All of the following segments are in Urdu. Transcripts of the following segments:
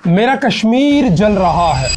میرا کشمیر جل رہا ہے۔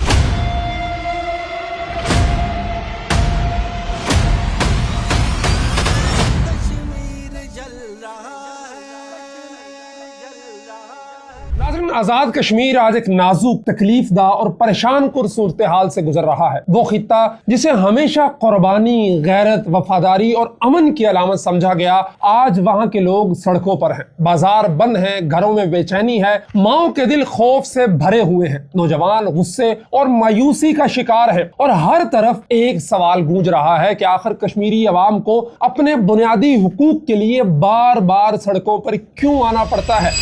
آزاد کشمیر آج ایک نازک، تکلیف دہ اور پریشان کن صورتحال سے گزر رہا ہے۔ وہ خطہ جسے ہمیشہ قربانی، غیرت، وفاداری اور امن کی علامت سمجھا گیا، آج وہاں کے لوگ سڑکوں پر ہیں، بازار بند ہیں، گھروں میں بے چینی ہے، ماؤں کے دل خوف سے بھرے ہوئے ہیں، نوجوان غصے اور مایوسی کا شکار ہے، اور ہر طرف ایک سوال گونج رہا ہے کہ آخر کشمیری عوام کو اپنے بنیادی حقوق کے لیے بار بار سڑکوں پر کیوں آنا پڑتا ہے؟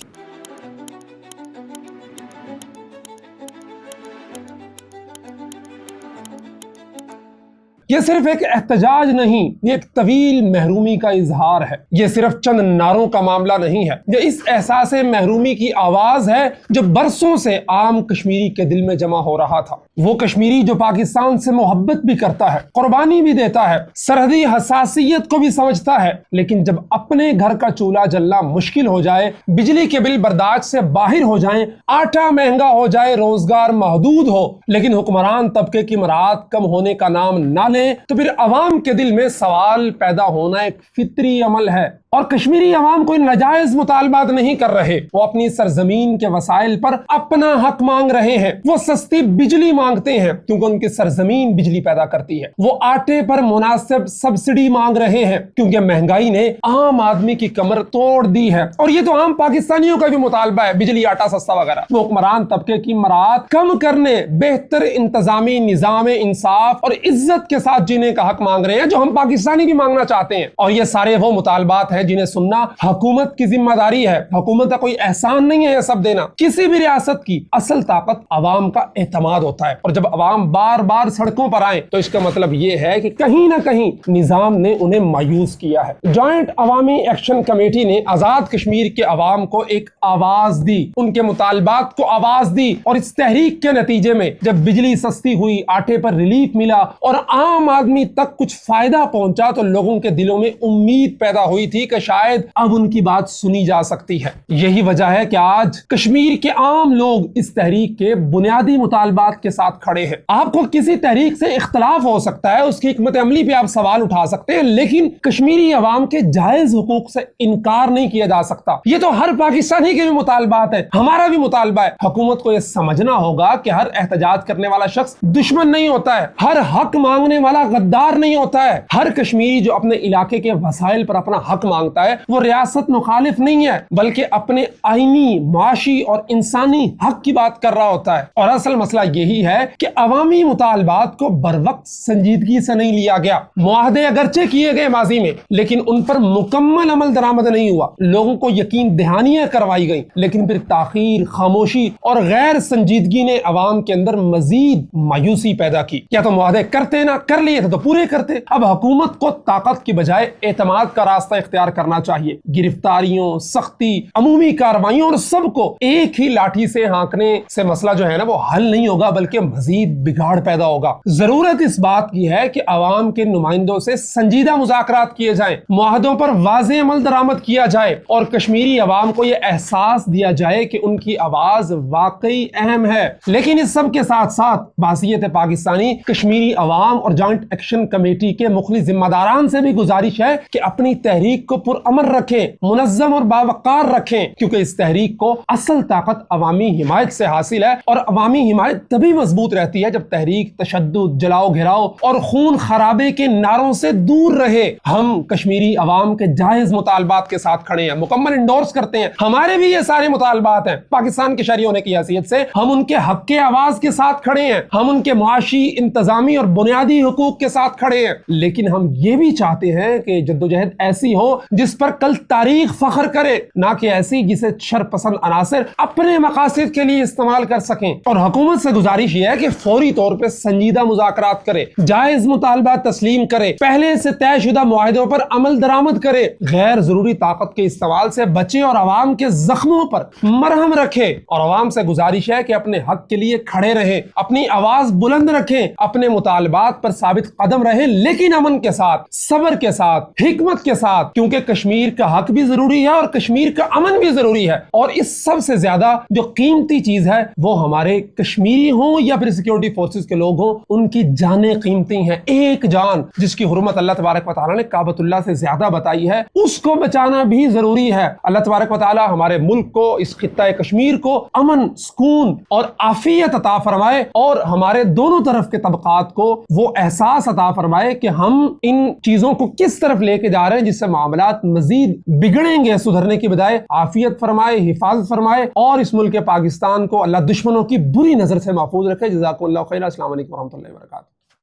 یہ صرف ایک احتجاج نہیں، یہ ایک طویل محرومی کا اظہار ہے۔ یہ صرف چند نعروں کا معاملہ نہیں ہے، یہ اس احساس محرومی کی آواز ہے جو برسوں سے عام کشمیری کے دل میں جمع ہو رہا تھا۔ وہ کشمیری جو پاکستان سے محبت بھی کرتا ہے، قربانی بھی دیتا ہے، سرحدی حساسیت کو بھی سمجھتا ہے، لیکن جب اپنے گھر کا چولہا جلنا مشکل ہو جائے، بجلی کے بل برداشت سے باہر ہو جائیں، آٹا مہنگا ہو جائے، روزگار محدود ہو، لیکن حکمران طبقے کی مراعات کم ہونے کا نام نہ تو پھر عوام کے دل میں سوال پیدا ہونا ایک فطری عمل ہے۔ اور کشمیری عوام کوئی ناجائز مطالبات نہیں کر رہے، وہ اپنی سرزمین کے وسائل پر اپنا حق مانگ رہے ہیں۔ وہ سستی بجلی مانگتے ہیں کیونکہ ان کی سرزمین بجلی پیدا کرتی ہے۔ وہ آٹے پر مناسب سبسڈی مانگ رہے ہیں کیونکہ مہنگائی نے عام آدمی کی کمر توڑ دی ہے، اور یہ تو عام پاکستانیوں کا بھی مطالبہ ہے، بجلی، آٹا سستا وغیرہ۔ وہ حکمران طبقے کی مراعات کم کرنے، بہتر انتظامی نظام انصاف اور عزت کے ساتھ جینے کا حق مانگ رہے ہیں جو ہم پاکستانی بھی مانگنا چاہتے ہیں۔ اور یہ سارے وہ مطالبات ہیں جنہیں سننا حکومت کی ذمہ داری ہے۔ حکومت کا کوئی احسان نہیں ہے یہ سب دینا۔ کسی بھی ریاست کی اصل طاقت عوام کا اعتماد ہوتا ہے، اور جب عوام بار بار سڑکوں پر آئیں تو اس کا مطلب یہ ہے کہ کہیں نہ کہیں نظام نے انہیں مایوس کیا ہے۔ جوائنٹ عوامی ایکشن کمیٹی نے آزاد کشمیر کے عوام کو ایک آواز دی، ان کے مطالبات کو آواز دی، اور اس تحریک کے نتیجے میں جب بجلی سستی ہوئی، آٹے پر ریلیف ملا اور عام آدمی تک کچھ فائدہ پہنچا تو لوگوں کے دلوں میں امید پیدا ہوئی تھی کہ شاید اب ان کی بات سنی جا سکتی ہے۔ یہی وجہ ہے کہ آج کشمیر کے عام لوگ اس تحریک کے بنیادی مطالبات کے ساتھ کھڑے ہیں۔ آپ کو کسی تحریک سے اختلاف ہو سکتا ہے، اس کی حکمت عملی پہ آپ سوال اٹھا سکتے ہیں، لیکن کشمیری عوام کے جائز حقوق سے انکار نہیں کیا جا سکتا۔ یہ تو ہر پاکستانی کے بھی مطالبات ہیں، ہمارا بھی مطالبہ ہے۔ حکومت کو یہ سمجھنا ہوگا کہ ہر احتجاج کرنے والا شخص دشمن نہیں ہوتا ہے، ہر حق مانگنے والا غدار نہیں ہوتا ہے۔ ہر کشمیری جو اپنے علاقے کے وسائل پر اپنا حق مانگتا ہے وہ ریاست مخالف نہیں ہے، بلکہ اپنے آئینی، معاشی اور انسانی حق کی بات کر رہا ہوتا ہے۔ اور اصل مسئلہ یہی ہے کہ عوامی مطالبات کو بروقت سنجیدگی سے نہیں لیا گیا۔ معاہدے اگرچہ کیے گئے ماضی میں، لیکن ان پر مکمل عمل درآمد نہیں ہوا۔ لوگوں کو یقین دہانیاں کروائی گئیں، لیکن پھر تاخیر، خاموشی اور غیر سنجیدگی نے عوام کے اندر مزید مایوسی پیدا کی۔ یا تو معاہدے کرتے نہ کر لیے تھے تو پورے کرتے۔ اب حکومت کو طاقت کی بجائے اعتماد کا راستہ اختیار کرنا چاہیے۔ گرفتاریوں، سختی، عمومی کارروائیوں اور سب کو ایک ہی لاٹھی سے ہانکنے سے مسئلہ جو ہے نا وہ حل نہیں ہوگا، بلکہ مزید بگاڑ پیدا ہوگا۔ ضرورت اس بات کی ہے کہ عوام کے نمائندوں سے سنجیدہ مذاکرات کیے جائیں، معاہدوں پر واضح عمل درآمد کیا جائے، اور کشمیری عوام کو یہ احساس دیا جائے کہ ان کی آواز واقعی اہم ہے۔ لیکن اس سب کے ساتھ ساتھ بحیثیت پاکستانی کشمیری عوام اور جوائنٹ ایکشن کمیٹی کے مخلص ذمہ داران سے بھی گزارش ہے کہ اپنی تحریک کو پرامن رکھیں، منظم اور باوقار رکھیں، کیونکہ اس تحریک کو اصل طاقت عوامی حمایت سے حاصل ہے، اور عوامی حمایت تبھی مضبوط رہتی ہے جب تحریک تشدد، جلاؤ گھراؤ اور خون خرابے کے نعروں سے دور رہے۔ ہم کشمیری عوام کے جائز مطالبات کے ساتھ کھڑے ہیں، مکمل انڈورس کرتے ہیں، ہمارے بھی یہ سارے مطالبات ہیں۔ پاکستان کے شہری ہونے کی حیثیت سے ہم ان کے حق کے آواز کے ساتھ کھڑے ہیں، ہم ان کے معاشی، انتظامی اور بنیادی حقوق کے ساتھ کھڑے ہیں، لیکن ہم یہ بھی چاہتے ہیں کہ جدوجہد ایسی ہو جس پر کل تاریخ فخر کرے، نہ کہ ایسی جسے شرپسند عناصر اپنے مقاصد کے لیے استعمال کر سکیں۔ اور حکومت سے گزارش یہ ہے کہ فوری طور پہ سنجیدہ مذاکرات کرے، جائز مطالبات تسلیم کرے، پہلے سے طے شدہ معاہدوں پر عمل درآمد کرے، غیر ضروری طاقت کے استعمال سے بچے اور عوام کے زخموں پر مرہم رکھے، اور عوام سے گزارش ہے کہ اپنے حق کے لیے کھڑے رہیں، اپنی آواز بلند رکھیں، اپنے مطالبات پر ثابت قدم رہیں، لیکن امن کے ساتھ، صبر کے ساتھ، حکمت کے ساتھ، کیونکہ کشمیر کا حق بھی ضروری ہے اور کشمیر کا امن بھی ضروری ہے۔ اور اس سب سے زیادہ جو قیمتی چیز ہے وہ ہمارے کشمیری ہوں یا پھر سیکیورٹی فورسز کے لوگ ہوں، ان کی جانیں قیمتی ہیں۔ ایک جان جس کی حرمت اللہ تبارک و تعالیٰ نے کعبۃ اللہ سے زیادہ بتائی ہے، اس کو بچانا بھی ضروری ہے۔ اللہ تبارک و تعالیٰ ہمارے ملک کو، اس خطہ کشمیر کو امن، سکون اور عافیت عطا فرمائے، اور ہمارے دونوں طرف کے طبقات کو وہ احساس عطا فرمائے کہ ہم ان چیزوں کو کس طرف لے کے جا رہے ہیں جس سے معاملات مزید بگڑیں گے سدھرنے کی بجائے۔ عافیت فرمائے، حفاظت فرمائے، اور اس ملک پاکستان کو اللہ دشمنوں کی بری نظر سے محفوظ رکھے۔ جزاکم اللہ خیر۔ السلام علیکم ورحمۃ اللہ وبرکاتہ۔